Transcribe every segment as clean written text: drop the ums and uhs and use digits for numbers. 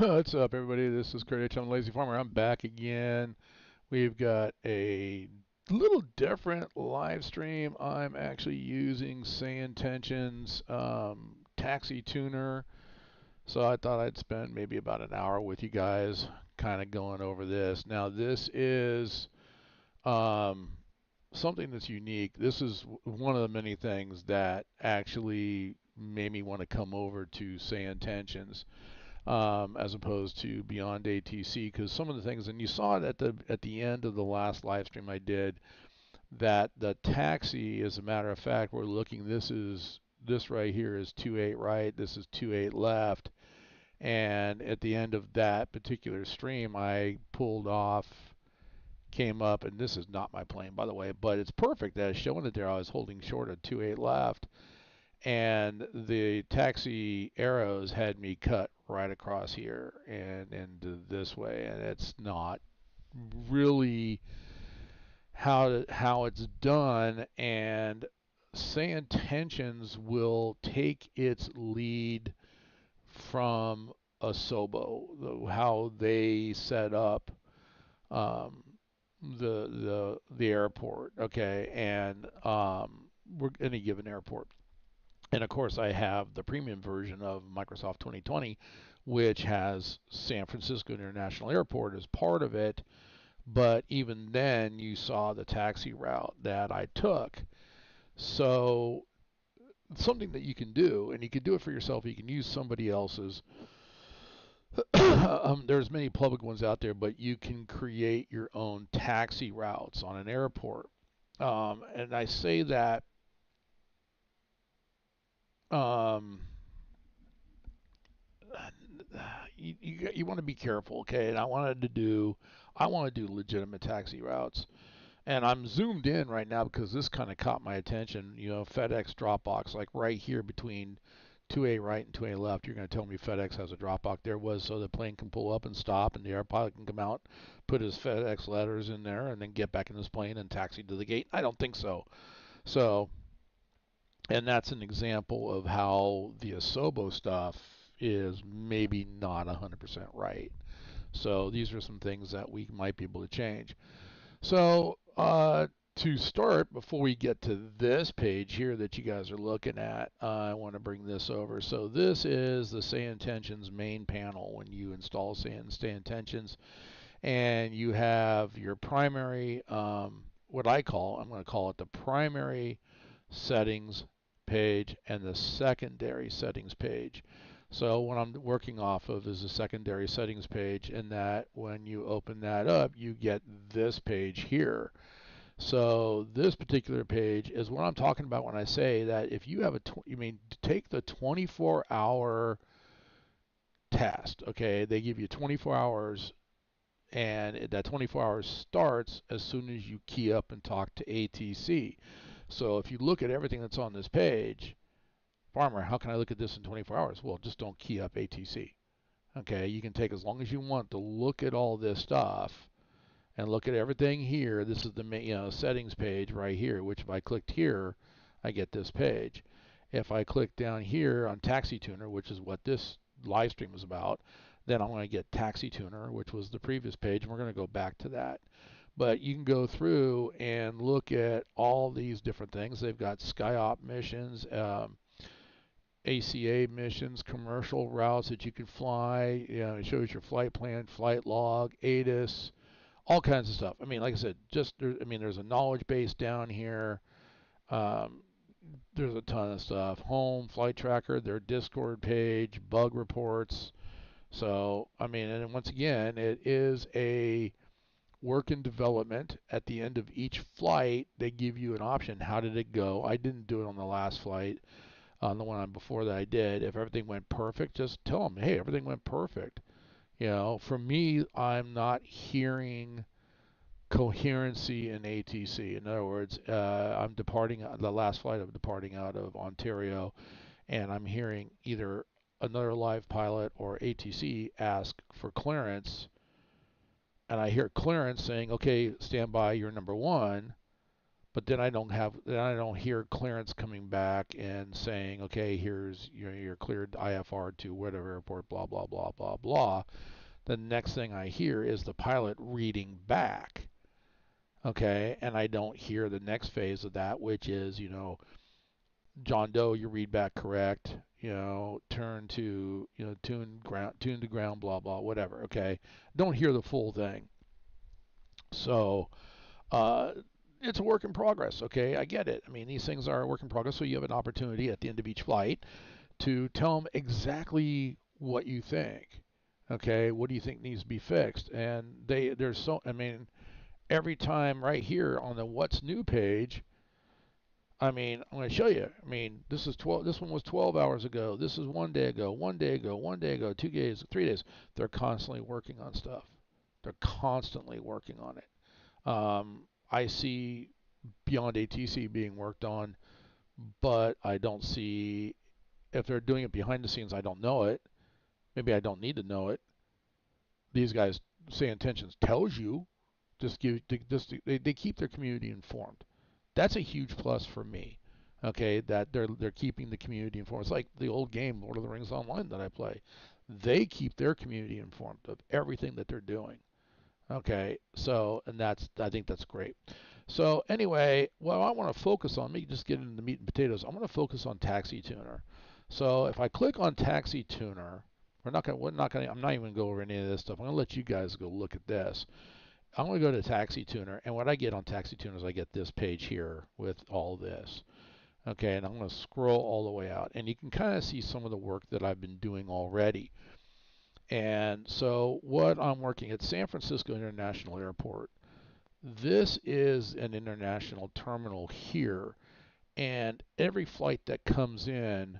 What's up, everybody? This is Kurt H. I'm the Lazy Farmer. I'm back again. We've got a little different live stream. I'm actually using Say Intentions Taxi Tuner. So I thought I'd spend maybe about an hour with you guys kind of going over this. Now, this is um, something that's unique. This is one of the many things that actually made me want to come over to Say Intentions as opposed to Beyond ATC, because some of the things, and you saw it at the end of the last live stream I did, that the taxi, as a matter of fact, we're looking. This right here is 2.8 right. This is 2.8 left. And at the end of that particular stream, I pulled off, came up, and this is not my plane, by the way, but it's perfect that it's showing it there. I was holding short at 2.8 left, and the taxi arrows had me cut right across here and into this way, and it's not really how it's done. And Say Intentions will take its lead from a Sobo, how they set up um, the airport, okay, and we're any given airport. And of course, I have the premium version of Microsoft 2020, which has San Francisco International Airport as part of it. But even then, you saw the taxi route that I took. So, something that you can do, and you can do it for yourself, you can use somebody else's. There's many public ones out there, but you can create your own taxi routes on an airport. And I say that um, you want to be careful, okay? And I want to do legitimate taxi routes, and I'm zoomed in right now because this kind of caught my attention. You know, FedEx Dropbox, like right here between 2A right and 2A left. You're going to tell me FedEx has a Dropbox. There was, so the plane can pull up and stop, and the air pilot can come out, put his FedEx letters in there, and then get back in his plane and taxi to the gate. I don't think so. So, and that's an example of how the Asobo stuff is maybe not 100% right. So these are some things that we might be able to change. So to start, before we get to this page here that you guys are looking at, I want to bring this over. So this is the Say Intentions main panel when you install Say Intentions, and you have your primary, what I'm going to call it the primary settings page and the secondary settings page. So what I'm working off of is the secondary settings page, and that when you open that up, you get this page here. So this particular page is what I'm talking about when I say that if you have you mean take the 24-hour test, okay? They give you 24 hours, and that 24 hours starts as soon as you key up and talk to ATC. So if you look at everything that's on this page, Farmer, how can I look at this in 24 hours? Well, just don't key up ATC. Okay, you can take as long as you want to look at all this stuff and look at everything here. This is the settings page right here, which if I clicked here, I get this page. If I click down here on Taxi Tuner, which is what this live stream is about, then I'm going to get Taxi Tuner, which was the previous page, and we're going to go back to that. But you can go through and look at all these different things. They've got SkyOp missions, ACA missions, commercial routes that you can fly. You know, it shows your flight plan, flight log, ATIS, all kinds of stuff. I mean, like I said, there's a knowledge base down here. Um, there's a ton of stuff. Home, flight tracker, their Discord page, bug reports. So, I mean, and once again, it is a work in development. At the end of each flight, they give you an option. How did it go? I didn't do it on the last flight. On the one before that I did, if everything went perfect, just tell them, hey, everything went perfect. You know, for me, I'm not hearing coherency in ATC. In other words, I'm departing the last flight of departing out of Ontario, and I'm hearing either another live pilot or ATC ask for clearance, and I hear clearance saying, okay, stand by, you're number one, but then I don't hear clearance coming back and saying, okay, here's you're cleared IFR to whatever airport, blah blah blah blah blah. The next thing I hear is the pilot reading back, okay, and I don't hear the next phase of that, which is, John Doe, you read back correct, turn to, tune to ground, blah blah, whatever, okay. Don't hear the full thing. So uh, it's a work in progress, okay? I get it. I mean, these things are a work in progress, so you have an opportunity at the end of each flight to tell them exactly what you think. Okay, what do you think needs to be fixed? And I mean, every time right here on the what's new page, I mean, I'm going to show you. I mean, this one was 12 hours ago. This is 1 day ago, 1 day ago, 1 day ago, 2 days, 3 days. They're constantly working on stuff. They're constantly working on it. I see beyond ATC being worked on, but I don't see if they're doing it behind the scenes. I don't know it. Maybe I don't need to know it. These guys say intentions tells you. They keep their community informed. That's a huge plus for me. Okay, that they're keeping the community informed. It's like the old game Lord of the Rings Online that I play. They keep their community informed of everything that they're doing. Okay, so and I think that's great. So anyway, well, I want to focus on, me just get into the meat and potatoes. I want to focus on Taxi Tuner. So if I click on Taxi Tuner, I'm not even going to go over any of this stuff. I'm going to let you guys go look at this. I'm going to go to Taxi Tuner, and what I get on Taxi Tuner is I get this page here with all this. Okay, and I'm going to scroll all the way out, and you can kind of see some of the work that I've been doing already. And so what I'm working at San Francisco International Airport, this is an international terminal here, and every flight that comes in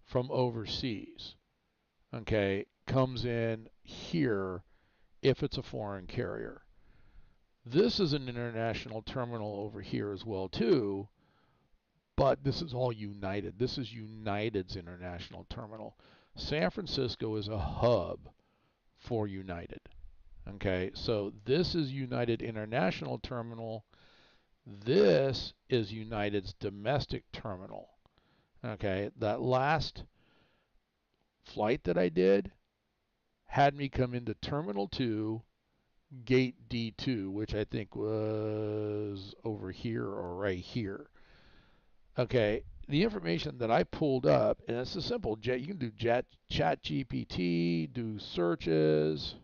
from overseas, okay, comes in here if it's a foreign carrier. This is an international terminal over here as well too, but this is all United. This is United's international terminal. San Francisco is a hub for United. Okay, so this is United International Terminal. This is United's domestic terminal. Okay, that last flight that I did had me come into Terminal 2, Gate D2, which I think was over here or right here. Okay, the information that I pulled up, and it's a simple, you can do chat GPT, do searches,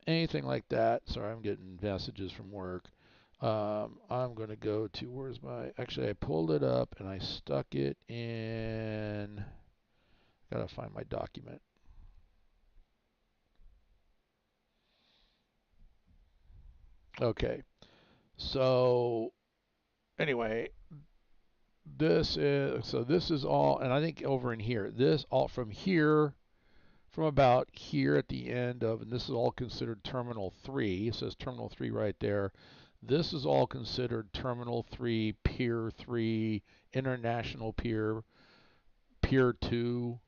anything like that. Sorry, I'm getting messages from work. I'm going to go to, actually I pulled it up and I stuck it in, got to find my document. Okay, so anyway, this is all, and I think over in here, this all from here, from about here at the end of, and this is all considered Terminal 3. It says Terminal 3 right there. This is all considered Terminal 3, Pier 3, International Pier, Pier 2,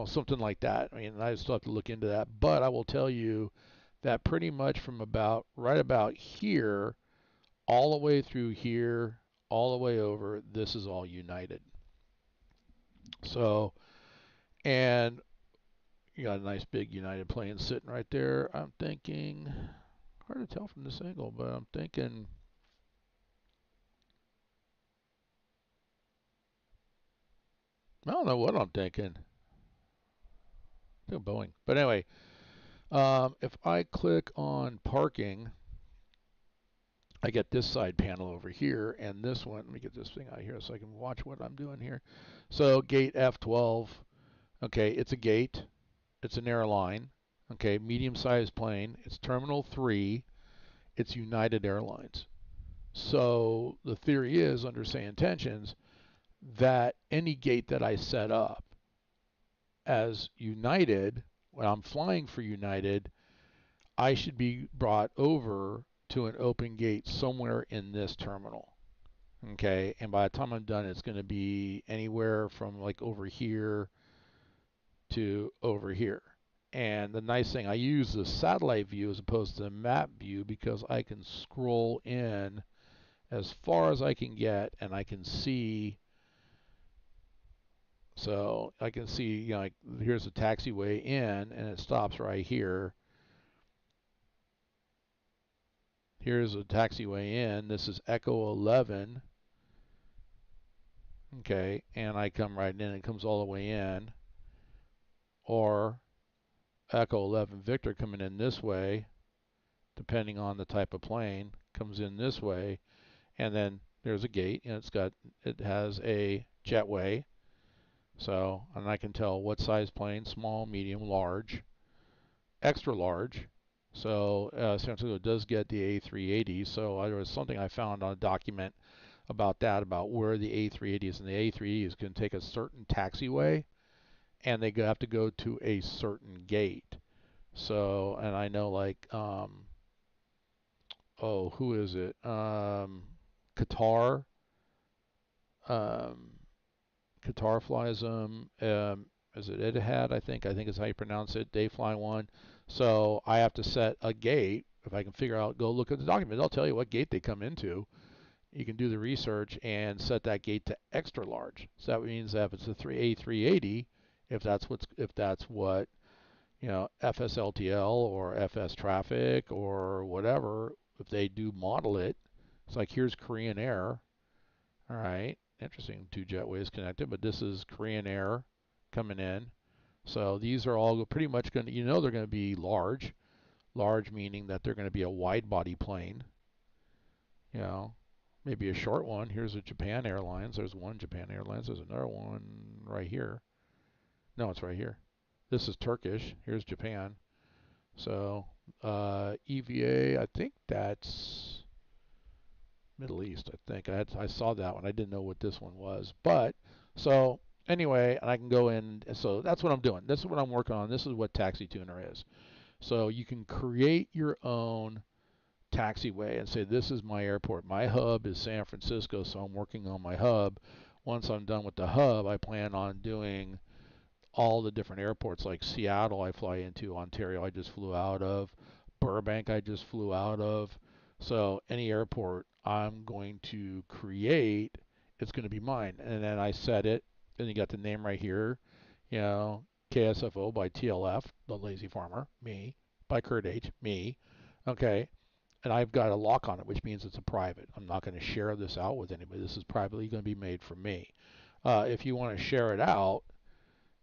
something like that. I mean, I still have to look into that. But I will tell you that pretty much from right about here, all the way through here, all the way over, this is all United. So, and you got a nice big United plane sitting right there. I'm thinking, hard to tell from this angle, but I'm thinking, I don't know what I'm thinking. I think Boeing. But anyway, if I click on parking, I get this side panel over here, and this one, let me get this thing out here so I can watch what I'm doing here. So gate F12, okay, it's a gate, it's an airline, okay, medium-sized plane, it's Terminal 3, it's United Airlines. So the theory is, under say intentions, that any gate that I set up as United, when I'm flying for United, I should be brought over to an open gate somewhere in this terminal. Okay, and by the time I'm done, it's going to be anywhere from like over here to over here. And the nice thing, I use the satellite view as opposed to the map view because I can scroll in as far as I can get, and I can see. So I can see, like here's a taxiway in, and it stops right here. Here's a taxiway in. This is Echo 11. Okay, and I come right in. It comes all the way in. Or Echo 11 Victor coming in this way, depending on the type of plane, comes in this way, and then there's a gate, and it has a jetway. So, and I can tell what size plane: small, medium, large, extra large. So San Francisco does get the A380. So there was something I found on a document about that, about where the A380 is, and the A380 is going to take a certain taxiway, and they have to go to a certain gate. So, and I know like, oh, who is it? Qatar. Um, Qatar flies them. Is it Etihad? I think is how you pronounce it. They fly one. So I have to set a gate. If I can figure out, go look at the document. They'll tell you what gate they come into. You can do the research and set that gate to extra large. So that means that if it's a A380, if that's what FSLTL or FS traffic or whatever, if they do model it, it's like here's Korean Air. All right, interesting, two jetways connected, but this is Korean Air coming in. So these are all pretty much going to, they're going to be large. Large meaning that they're going to be a wide body plane. You know, maybe a short one. Here's a Japan Airlines. There's one Japan Airlines. There's another one right here. No, it's right here. This is Turkish. Here's Japan. So EVA, I think that's Middle East. I saw that one. I didn't know what this one was. But so anyway, and I can go in. So that's what I'm doing. This is what I'm working on. This is what Taxi Tuner is. So you can create your own taxiway and say, this is my airport. My hub is San Francisco, so I'm working on my hub. Once I'm done with the hub, I plan on doing all the different airports, like Seattle I fly into, Ontario I just flew out of, Burbank I just flew out of. So any airport I'm going to create, it's going to be mine. And then I set it, and you got the name right here, you know, KSFO by TLF, The Lazy Farmer, me, by Kurt H, me. Okay, and I've got a lock on it, which means it's a private. I'm not going to share this out with anybody. This is privately going to be made for me. If you want to share it out,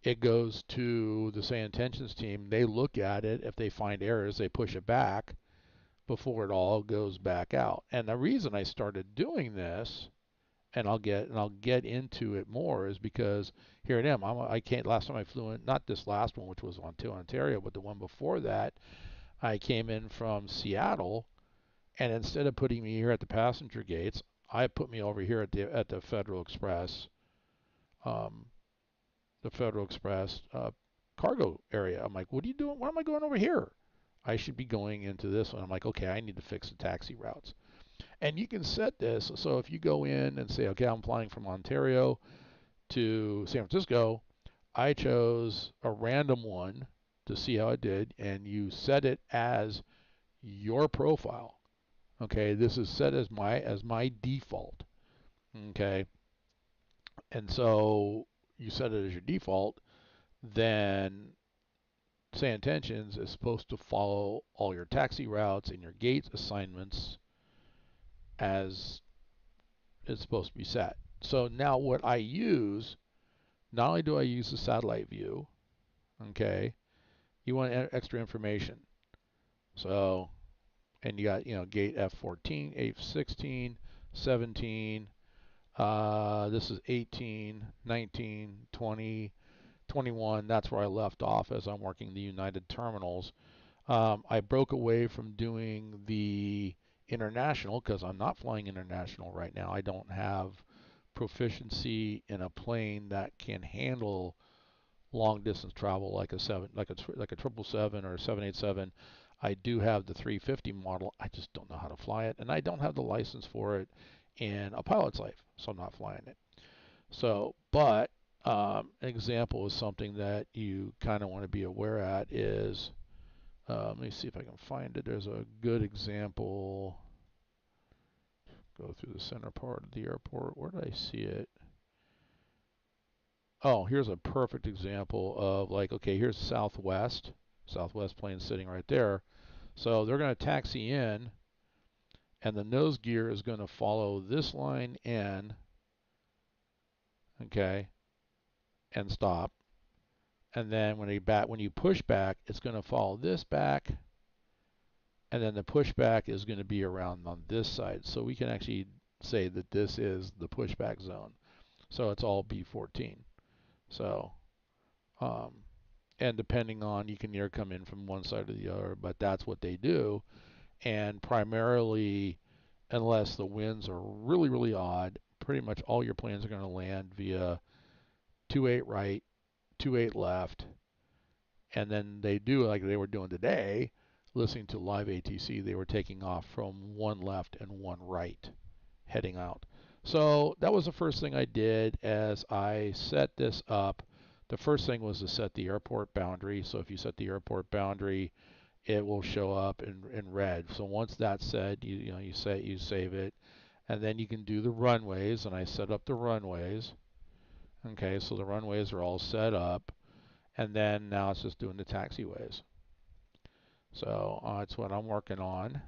it goes to the Say Intentions team. They look at it. If they find errors, they push it back before it all goes back out. And the reason I started doing this, and I'll get into it more, is because here I am. I can't. Last time I flew in, not this last one, which was on to Ontario, but the one before that, I came in from Seattle, and instead of putting me here at the passenger gates, I put me over here at the Federal Express, um, cargo area. I'm like, what are you doing? Why am I going over here? I should be going into this one. I'm like, okay, I need to fix the taxi routes. And you can set this so if you go in and say, okay, I'm flying from Ontario to San Francisco, I chose a random one to see how it did, and you set it as your profile. Okay, this is set as my default. Okay, and so you set it as your default, then Say Intentions is supposed to follow all your taxi routes and your gate assignments as it's supposed to be set. So now what I use, not only do I use the satellite view, okay, you want extra information. So, and you got, gate F14, F16, 17, this is 18, 19, 20, 21. That's where I left off as I'm working the United terminals. I broke away from doing the international because I'm not flying international right now. I don't have proficiency in a plane that can handle long distance travel like a 777 or a 787. I do have the 350 model. I just don't know how to fly it, and I don't have the license for it in a pilot's life, so I'm not flying it. So, but an example is something that you kind of want to be aware at is, let me see if I can find it. There's a good example. Go through the center part of the airport. Where did I see it? Oh, here's a perfect example of like, okay, here's Southwest. Southwest plane sitting right there. So they're going to taxi in, and the nose gear is going to follow this line in, okay, and stop. And then when you push back, it's going to follow this back, and then the pushback is going to be around on this side. So we can actually say that this is the pushback zone. So it's all B14. So, um, and depending on, you can either come in from one side or the other, but that's what they do. And primarily, unless the winds are really, really odd, pretty much all your planes are going to land via 28 right, 28 left, and then they do like they were doing today, listening to live ATC, they were taking off from one left and one right, heading out. So that was the first thing I did as I set this up. The first thing was to set the airport boundary. So if you set the airport boundary, it will show up in red. So once that's set, you save it, and then you can do the runways. And I set up the runways. Okay, so the runways are all set up, and then now it's just doing the taxiways. So that's what I'm working on,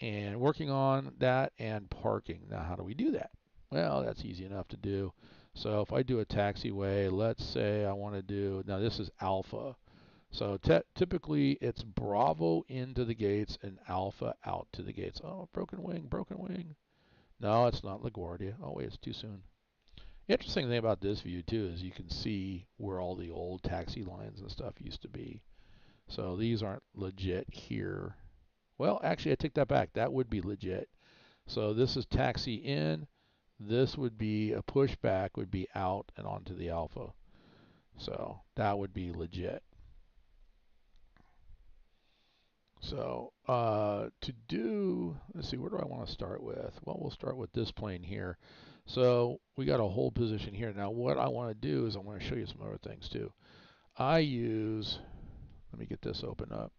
and working on that and parking. Now, how do we do that? Well, that's easy enough to do. So if I do a taxiway, let's say I want to do, now this is Alpha. So typically it's Bravo into the gates and Alpha out to the gates. Oh, broken wing, broken wing. No, it's not LaGuardia. Oh wait, it's too soon. Interesting thing about this view too is you can see where all the old taxi lines and stuff used to be. So these aren't legit here. Well, actually I take that back. That would be legit. So this is taxi in. This would be a pushback, would be out and onto the Alpha. So that would be legit. So to do, let's see, where do I want to start with? Well, we'll start with this plane here. So we got a hold position here. Now what I want to do is I want to show you some other things too. I use, let me get this open up.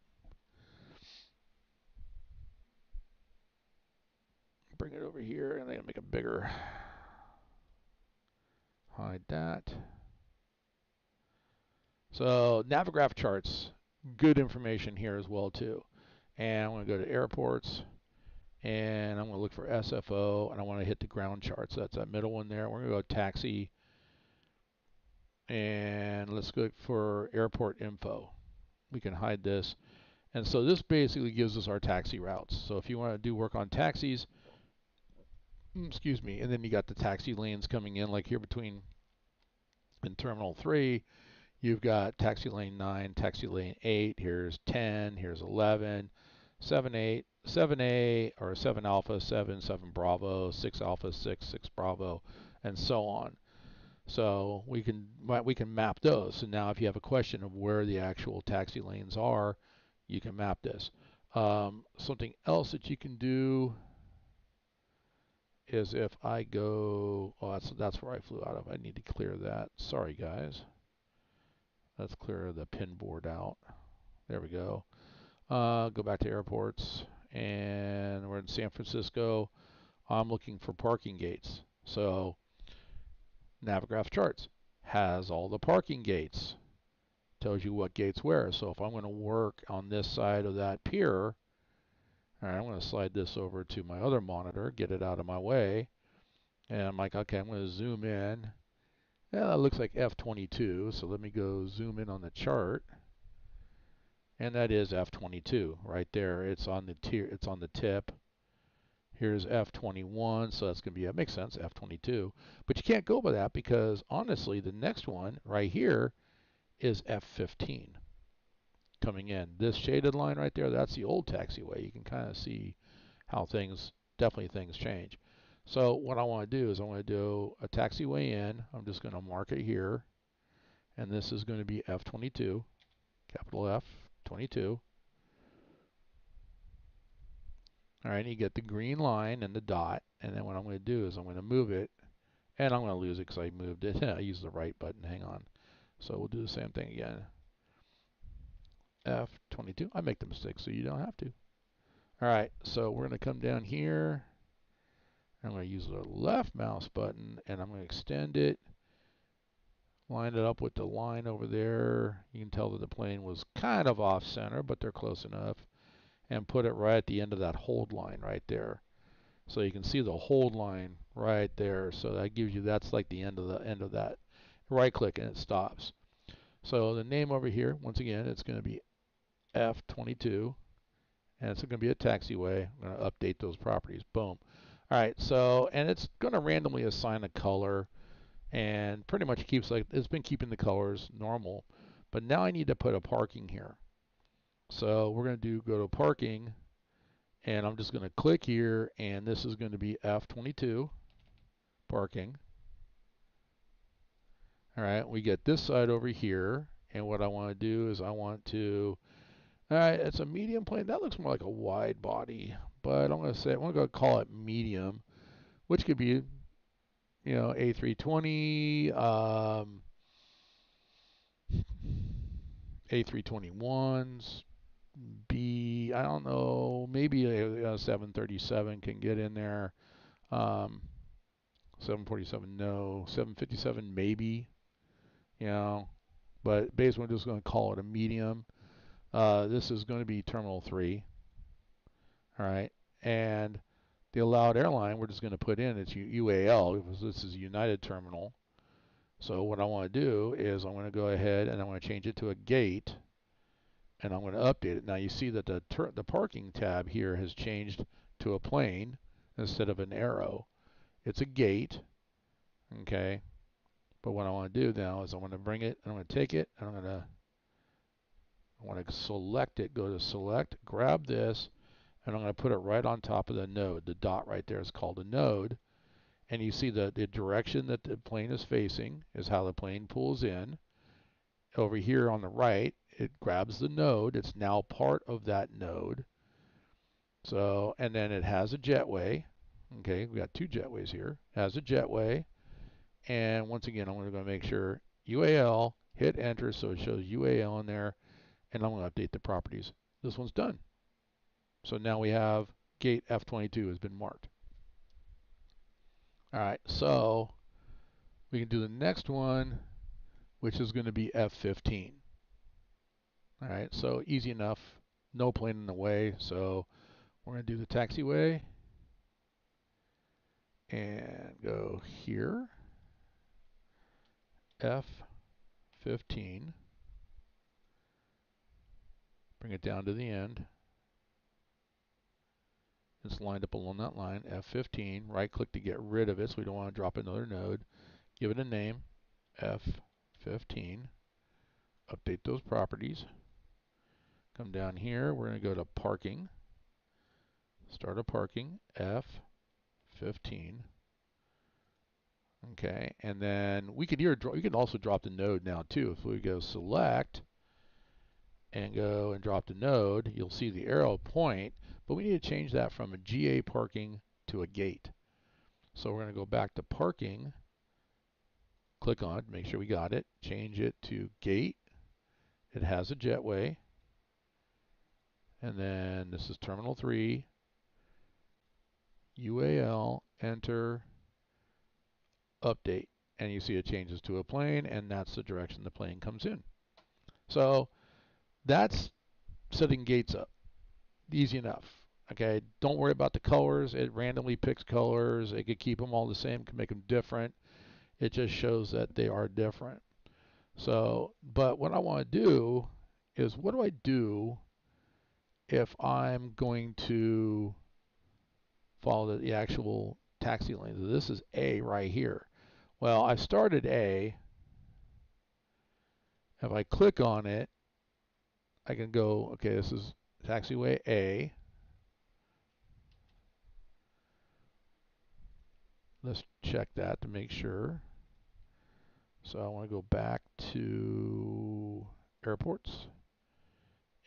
Bring it over here and then make it bigger. Hide that. So Navigraph charts, good information here as well too. And I'm going to go to airports, and I'm going to look for SFO, and I want to hit the ground charts. That's that middle one there. We're going to go taxi, and let's go for airport info. We can hide this. And so this basically gives us our taxi routes. So if you want to do work on taxis, excuse me, and then you got the taxi lanes coming in, like here between in Terminal 3, you've got taxi lane 9, taxi lane 8, here's 10, here's 11, 7, 8, 7A or 7 Alpha, 7, 7 Bravo, 6 Alpha, 6, 6 Bravo, and so on. So we can map those. So now if you have a question of where the actual taxi lanes are, you can map this. Something else that you can do is if I go, oh, that's where I flew out of. I need to clear that. Sorry, guys. Let's clear the pin board out. There we go. Go back to airports, and we're in San Francisco. I'm looking for parking gates. So Navigraph charts has all the parking gates. Tells you what gates where. So if I'm going to work on this side of that pier, all right, I'm going to slide this over to my other monitor, get it out of my way, and I'm like, okay, I'm going to zoom in. Yeah, that looks like F22, so let me go zoom in on the chart, and that is F22 right there. It's on the tier, it's on the tip. Here's F21, so that's going to be, that makes sense, F22. But you can't go by that because honestly, the next one right here is F15 coming in. This shaded line right there, that's the old taxiway. You can kind of see how definitely things change. So what I want to do is I want to do a taxiway in. I'm just going to mark it here, and this is going to be F22, capital F22. All right, you get the green line and the dot, and then what I'm going to do is I'm going to move it, and I'm going to lose it because I moved it. I used the right button. Hang on. So we'll do the same thing again. F22. I make the mistake so you don't have to. All right, so we're going to come down here, I'm going to use the left mouse button and I'm going to extend it, line it up with the line over there. You can tell that the plane was kind of off center, but they're close enough, and put it right at the end of that hold line right there. So you can see the hold line right there. So that gives you, that's like the end of that. Right click and it stops. So the name over here, once again, it's going to be F22, and it's going to be a taxiway. I'm going to update those properties. Boom. All right, so, and it's going to randomly assign a color, and pretty much keeps, like, it's been keeping the colors normal. But now I need to put a parking here. So we're going to go to parking, and I'm just going to click here, and this is going to be F22 parking. All right, we get this side over here, and what I want to do is I want to, all right, it's a medium plane. That looks more like a wide body, but I'm going to say, I'm going to call it medium, which could be, you know, A320, A321s, I don't know, maybe a 737 can get in there. 747, no. 757, maybe, you know. But basically, we're just going to call it a medium. This is going to be Terminal 3. All right. And the allowed airline, we're just going to put in, it's UAL, because this is United Terminal. So what I want to do is I'm going to go ahead and I'm going to change it to a gate, and I'm going to update it. Now you see that the parking tab here has changed to a plane instead of an arrow. It's a gate, okay? But what I want to do now is I want to bring it, and I'm going to take it, and I want to select it, go to select, grab this, and I'm going to put it right on top of the node. The dot right there is called a node. And you see the direction that the plane is facing is how the plane pulls in. Over here on the right, it grabs the node. It's now part of that node. So, and then it has a jetway. Okay, we got two jetways here. It has a jetway. And once again, I'm going to make sure UAL, hit enter so it shows UAL in there, and I'm going to update the properties. This one's done. So now we have gate F22 has been marked. All right, so we can do the next one, which is going to be F15. All right, so easy enough, no plane in the way. So we're going to do the taxiway and go here, F15, bring it down to the end. It's lined up along that line, F15, right click to get rid of it so we don't want to drop another node. Give it a name, F15, update those properties. Come down here, we're going to go to parking, start a parking, F15. Okay, and then we could also drop the node now too. If we go select and go and drop the node, you'll see the arrow point, but we need to change that from a GA parking to a gate. So we're going to go back to parking, click on it, make sure we got it, change it to gate. It has a jetway, and then this is Terminal 3, UAL, enter, update, and you see it changes to a plane, and that's the direction the plane comes in. So that's setting gates up. Easy enough. Okay, don't worry about the colors. It randomly picks colors. It could keep them all the same, can make them different. It just shows that they are different. So, but what I want to do is, what do I do if I'm going to follow the actual taxi lane? So this is A right here. Well, I started A. If I click on it, I can go, okay, this is taxiway A. Let's check that to make sure. So I want to go back to airports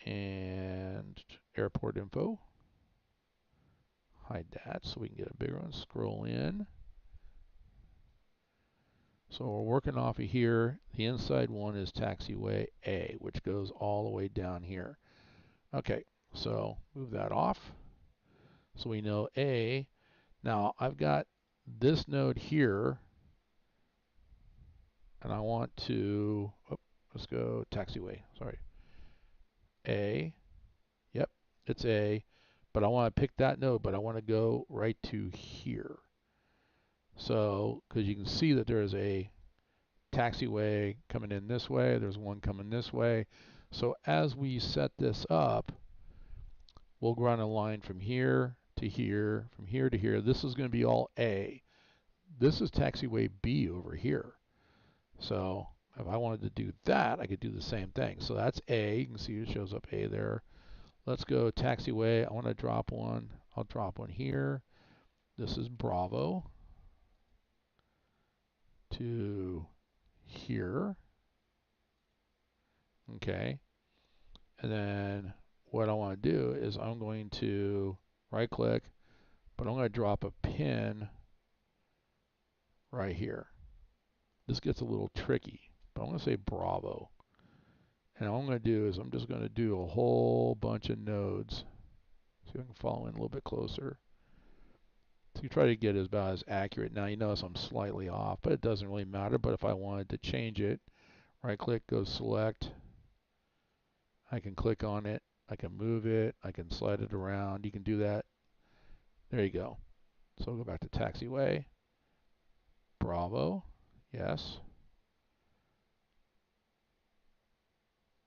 and airport info. Hide that so we can get a bigger one. Scroll in. So we're working off of here. The inside one is taxiway A, which goes all the way down here. Okay, so move that off. So we know A, Now I've got this node here, and I want to, let's go taxiway, sorry. A, yep, it's A, but I want to pick that node, but I want to go right to here. So, because you can see that there is a taxiway coming in this way, there's one coming this way. So as we set this up, we'll run a line from here to here, from here to here. This is going to be all A. This is taxiway B over here. So if I wanted to do that, I could do the same thing. So that's A. You can see it shows up A there. Let's go taxiway. I want to drop one. I'll drop one here. This is Bravo to here. Okay. And then what I want to do is I'm going to right click, but I'm going to drop a pin right here. This gets a little tricky, but I'm going to say Bravo. And all I'm going to do is I'm just going to do a whole bunch of nodes. See if I can follow in a little bit closer. So you try to get about as accurate. Now you notice I'm slightly off, but it doesn't really matter. But if I wanted to change it, right click, go select. I can click on it. I can move it. I can slide it around. You can do that. There you go. So I'll go back to taxiway. Bravo. Yes.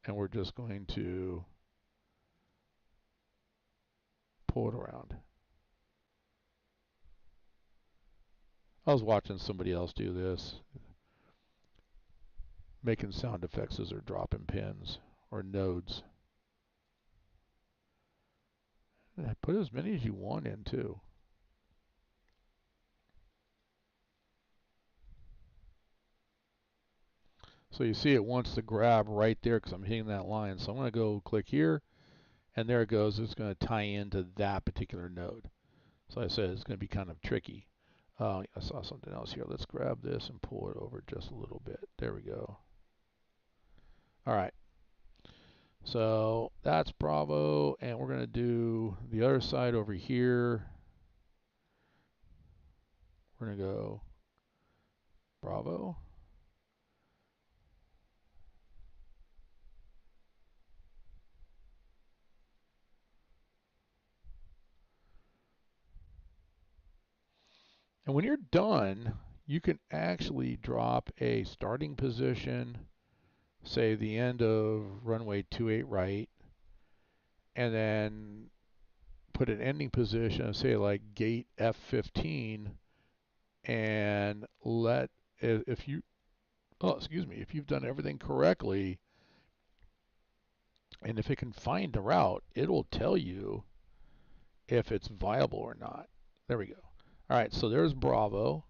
And we're just going to pull it around. I was watching somebody else do this, making sound effects as they're dropping pins or nodes. And put as many as you want in too. So you see it wants to grab right there because I'm hitting that line. So I'm going to go click here, and there it goes. It's going to tie into that particular node. So I said it's going to be kind of tricky. I saw something else here. Let's grab this and pull it over just a little bit. There we go. All right. So that's Bravo, and we're going to do the other side over here. We're going to go Bravo. And when you're done, you can actually drop a starting position, say the end of runway 28 right, and then put an ending position, say like gate F15, and let, if you, oh, excuse me, if you've done everything correctly, and if it can find the route, it'll tell you if it's viable or not. There we go. All right, so there's Bravo.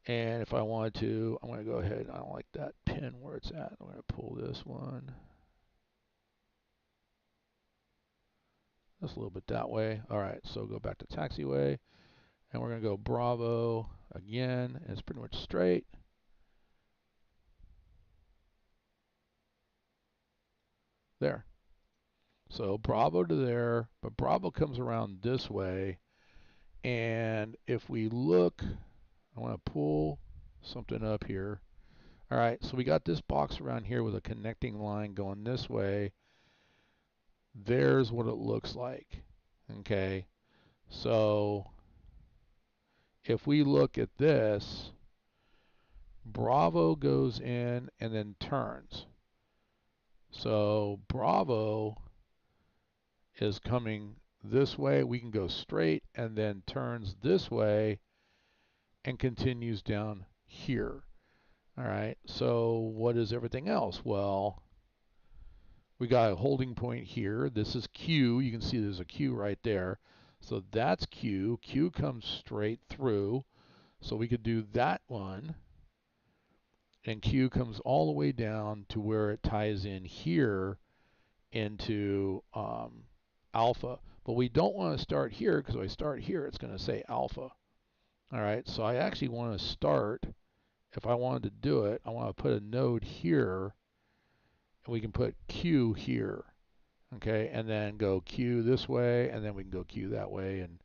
And if I wanted to, I'm going to go ahead. I don't like that pin where it's at. I'm going to pull this one just a little bit that way. All right, so go back to taxiway, and we're going to go Bravo again. And it's pretty much straight. There. So Bravo to there, but Bravo comes around this way. And if we look, I want to pull something up here. All right, so we got this box around here with a connecting line going this way. There's what it looks like. Okay, so if we look at this, Bravo goes in and then turns. So Bravo is coming this way. We can go straight and then turns this way and continues down here. All right, so what is everything else? Well, we got a holding point here. This is Q. You can see there's a Q right there. So that's Q. Q comes straight through. So we could do that one. And Q comes all the way down to where it ties in here into alpha. But we don't want to start here because if I start here, it's going to say alpha. All right, so I actually want to start, if I wanted to do it, I want to put a node here, and we can put Q here. Okay, and then go Q this way, and then we can go Q that way, and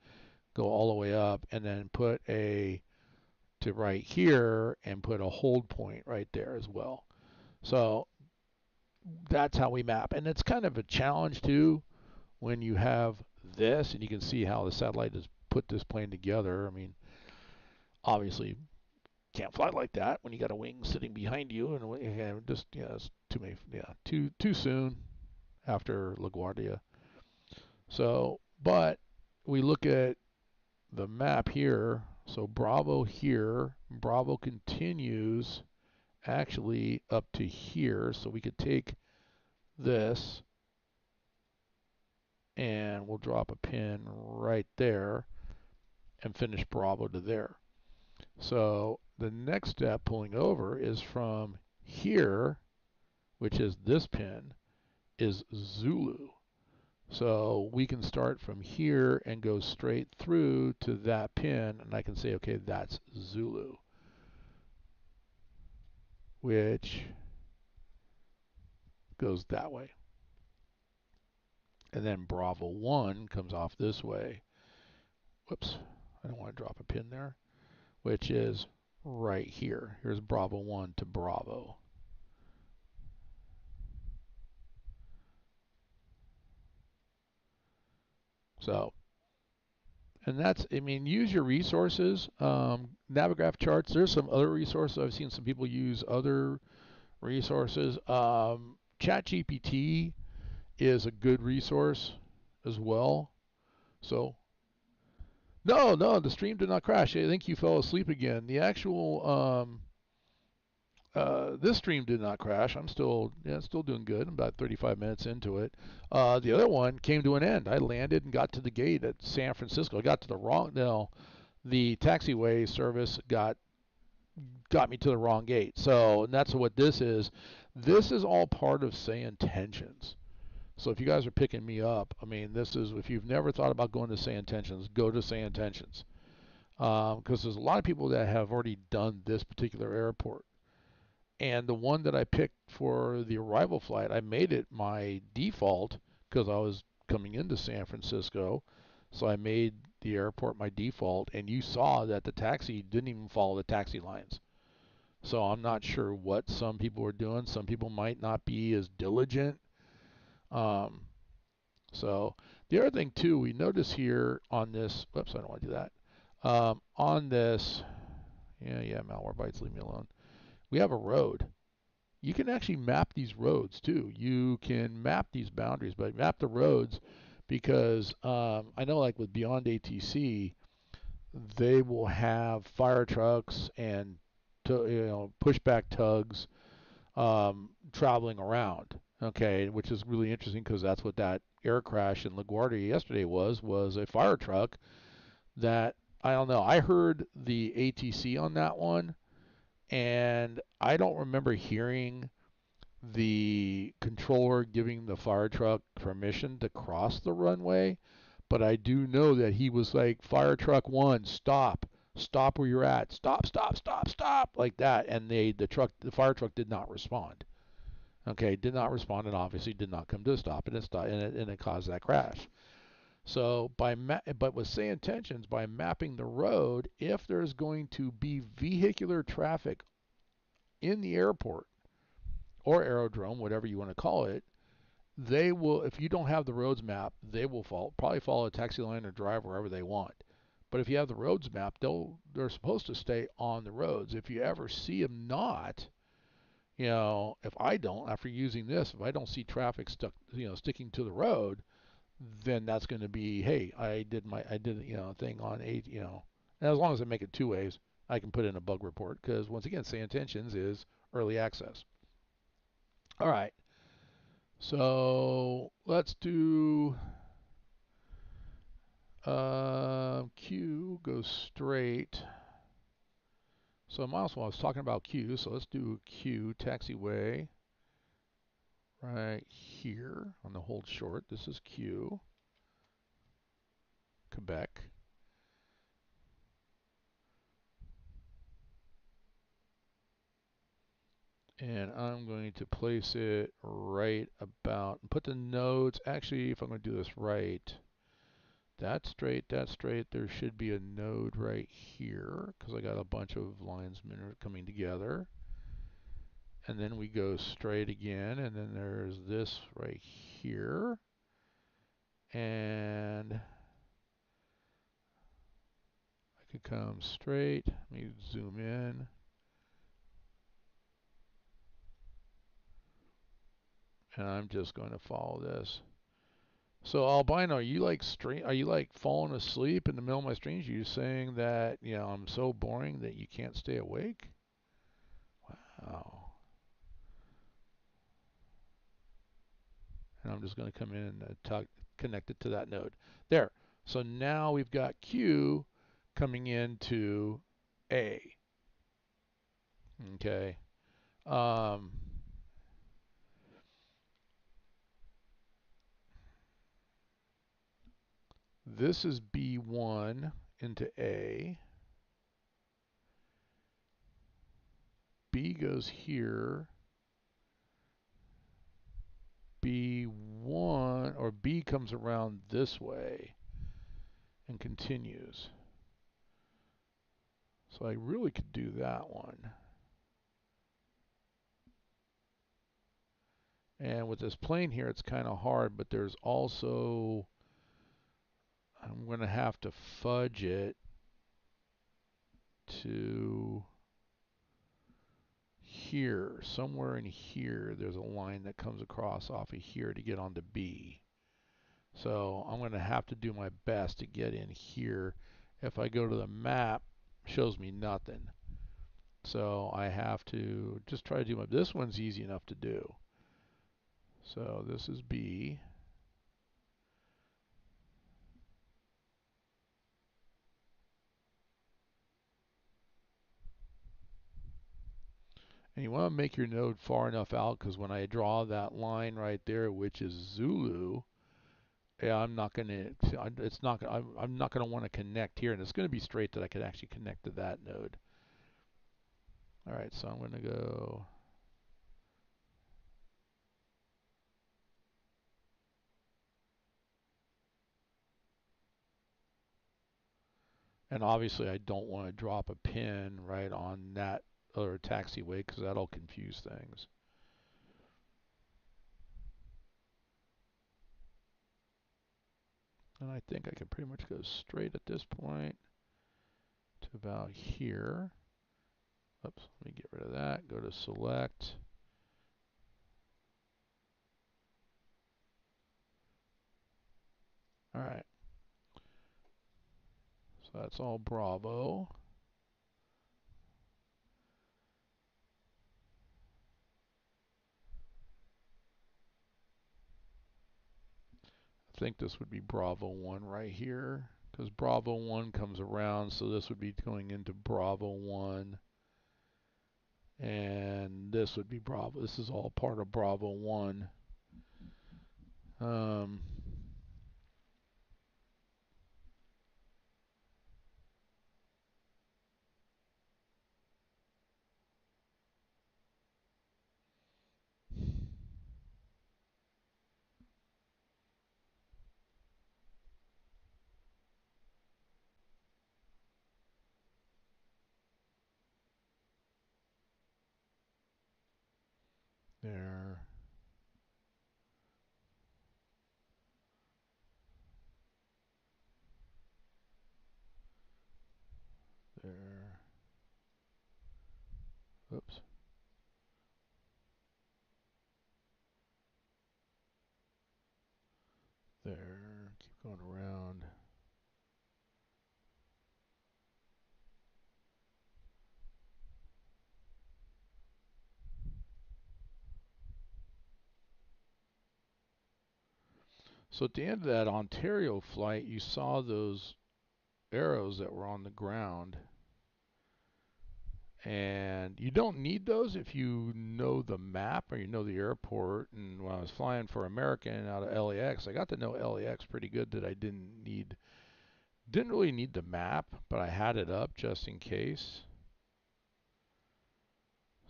go all the way up, and then put to right here and put a hold point right there as well. So that's how we map. And it's kind of a challenge too when you have this, and you can see how the satellite has put this plane together. I mean, obviously can't fly like that when you got a wing sitting behind you, and just it's too many, too soon after LaGuardia. So, but we look at the map here. So Bravo here, Bravo continues actually up to here. So we could take this and we'll drop a pin right there and finish Bravo to there. So the next step pulling over is from here, which is this pin, is Zulu. So we can start from here and go straight through to that pin, and I can say, okay, that's Zulu, which goes that way. And then Bravo 1 comes off this way. Whoops, I don't want to drop a pin there, which is right here. Here's Bravo 1 to Bravo. So, and that's, I mean, use your resources. Navigraph charts, there's some other resources. I've seen some people use other resources. ChatGPT is a good resource as well. So, no, the stream did not crash. I think you fell asleep again. The actual, this stream did not crash. I'm still doing good. I'm about 35 minutes into it. The other one came to an end. I landed and got to the gate at San Francisco. I got to the wrong, no, the taxiway service got me to the wrong gate. So, and that's what this is. This is all part of Say Intentions. So if you guys are picking me up, I mean, this is, if you've never thought about going to Say Intentions, go to Say Intentions. Because there's a lot of people that have already done this particular airport. And the one that I picked for the arrival flight, I made it my default because I was coming into San Francisco. So I made the airport my default, and you saw that the taxi didn't even follow the taxi lines. So I'm not sure what some people are doing. Some people might not be as diligent. Um, so the other thing too, we notice here on this, whoops, I don't want to do that. On this, yeah, Malwarebytes, leave me alone. We have a road. You can actually map these roads too. You can map these boundaries, but map the roads because I know like with Beyond ATC, they will have fire trucks and pushback tugs traveling around. Okay, which is really interesting because that's what that air crash in LaGuardia yesterday was a fire truck that I don't know. I heard the ATC on that one, and I don't remember hearing the controller giving the fire truck permission to cross the runway, but I do know that he was like, fire truck one, stop where you're at, stop, like that, and the fire truck did not respond. Okay, did not respond, and obviously did not come to a stop, and it caused that crash. So but with Say Intentions, by mapping the road, if there's going to be vehicular traffic in the airport or aerodrome, whatever you want to call it, they will, if you don't have the roads mapped, they will probably follow a taxi line or drive wherever they want. But if you have the roads mapped, they're supposed to stay on the roads. If you ever see them not, if I don't, after using this, if I don't see traffic sticking to the road, then that's going to be, hey, I did thing on and as long as I make it two ways, I can put in a bug report because once again, Say Intentions is early access. All right. So let's do Q goes straight. So milestone, I was talking about Q, so let's do Q taxiway right here on the hold short. This is Q, Quebec. And I'm going to place it right about, put the nodes, actually, if I'm going to do this right, That's straight, that's straight. There should be a node right here because I got a bunch of lines coming together. And then we go straight again, and then there's this right here. And I could come straight. Let me zoom in. And I'm just going to follow this. So albino, are you like falling asleep in the middle of my streams? Are you saying that, I'm so boring that you can't stay awake? Wow. And I'm just going to come in and connect it to that node. There. So now we've got Q coming into A. Okay. Um, this is B1 into A. B goes here. B1 or B comes around this way and continues. So I really could do that one. And with this plane here, it's kind of hard, but there's also, I'm going to have to fudge it to here. Somewhere in here, there's a line that comes across off of here to get onto B. So I'm going to have to do my best to get in here. If I go to the map, it shows me nothing. So I have to just try to do this one's easy enough to do. So this is B. And you want to make your node far enough out because when I draw that line right there, which is Zulu, yeah, I'm not going to, I'm not going to want to connect here. And it's going to be straight that I could actually connect to that node. All right, so I'm going to go. And obviously I don't want to drop a pin right on that other taxiway because that'll confuse things. And I think I can pretty much go straight at this point to about here. Oops, let me get rid of that. Go to select. All right. So that's all Bravo. I think this would be Bravo 1 right here because Bravo 1 comes around, so this would be going into Bravo 1. And this would be Bravo. This is all part of Bravo 1. There. There. Oops. There. Keep going around. So at the end of that Ontario flight, you saw those arrows that were on the ground. And you don't need those if you know the map or you know the airport. And when I was flying for American out of LAX, I got to know LAX pretty good that I didn't really need the map, but I had it up just in case.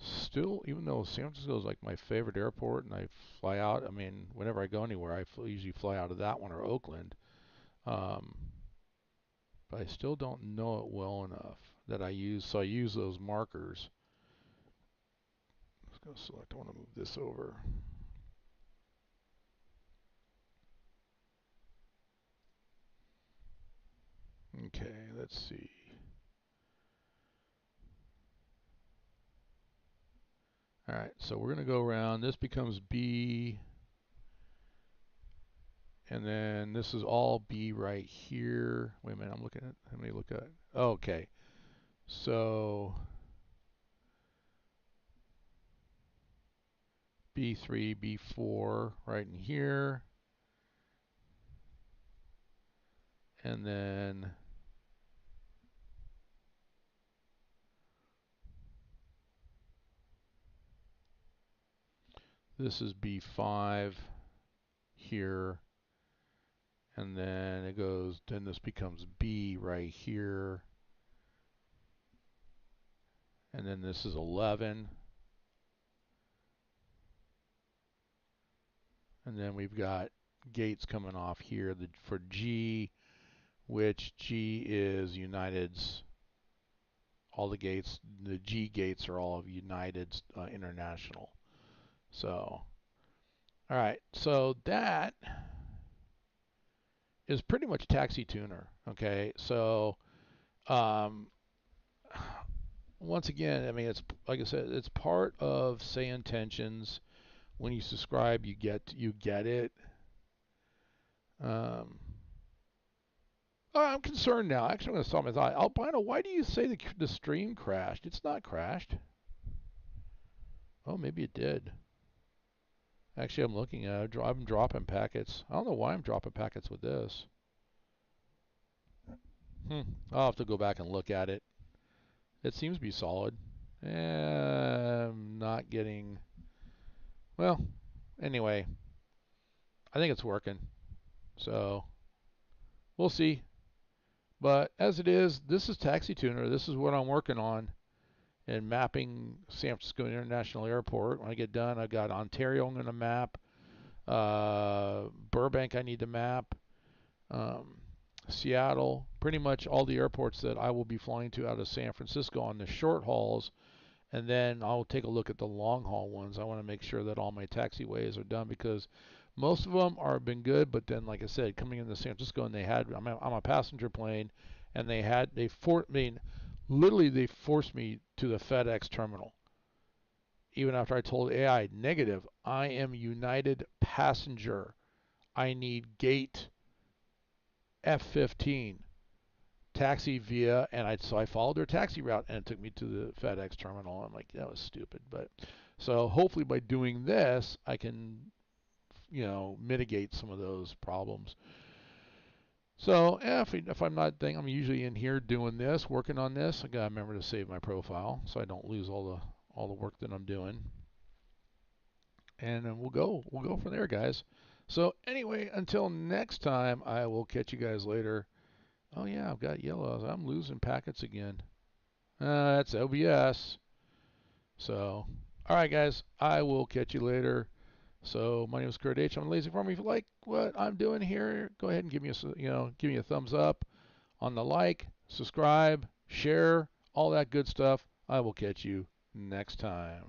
Still, even though San Francisco is like my favorite airport and I fly out, I mean, whenever I go anywhere, usually fly out of that one or Oakland. But I still don't know it well enough that I use. So I use those markers. Let's go select. I want to move this over. Okay, let's see. All right, so we're going to go around. This becomes B. And then this is all B right here. Wait a minute, I'm looking at, let me look at, okay. So B3, B4 right in here. And then this is B5 here. And then it goes, then this becomes B right here. And then this is 11. And then we've got gates coming off here for G, which G is United's, all the gates, the G gates are all of United's International. So, all right, so that is pretty much taxi tuner, okay? So, once again, I mean, it's like I said, it's part of say intentions. When you subscribe, you get it. Um, I'm concerned now. Actually, I'm going to stop my thought. Albino, why do you say the stream crashed? It's not crashed. Oh, maybe it did. Actually, I'm looking at it. I'm dropping packets. I don't know why I'm dropping packets with this. I'll have to go back and look at it. It seems to be solid. I'm not getting... Well, anyway, I think it's working. So, we'll see. But as it is, this is Taxi Tuner. This is what I'm working on in mapping San Francisco International Airport. When I get done, I've got Ontario I'm going to map. Burbank I need to map. Seattle, pretty much all the airports that I will be flying to out of San Francisco on the short hauls. And then I'll take a look at the long haul ones. I want to make sure that all my taxiways are done because most of them are been good. But then, like I said, coming into San Francisco and I'm a passenger plane, and literally they forced me to the FedEx terminal. Even after I told AI negative, I am United passenger. I need gate F15 taxi via, so I followed their taxi route and it took me to the FedEx terminal. I'm like, that was stupid. But so hopefully by doing this, I can, mitigate some of those problems. So if I'm not thinking, I'm usually in here doing this, working on this. I gotta remember to save my profile so I don't lose all the work that I'm doing. And then we'll go from there, guys. So anyway, until next time, I will catch you guys later. Oh yeah, I've got yellows. I'm losing packets again. That's OBS. So, all right, guys, I will catch you later. So my name is Kurt H. I'm TheLazyFarmer. If you like what I'm doing here, go ahead and give me a thumbs up on the like, subscribe, share, all that good stuff. I will catch you next time.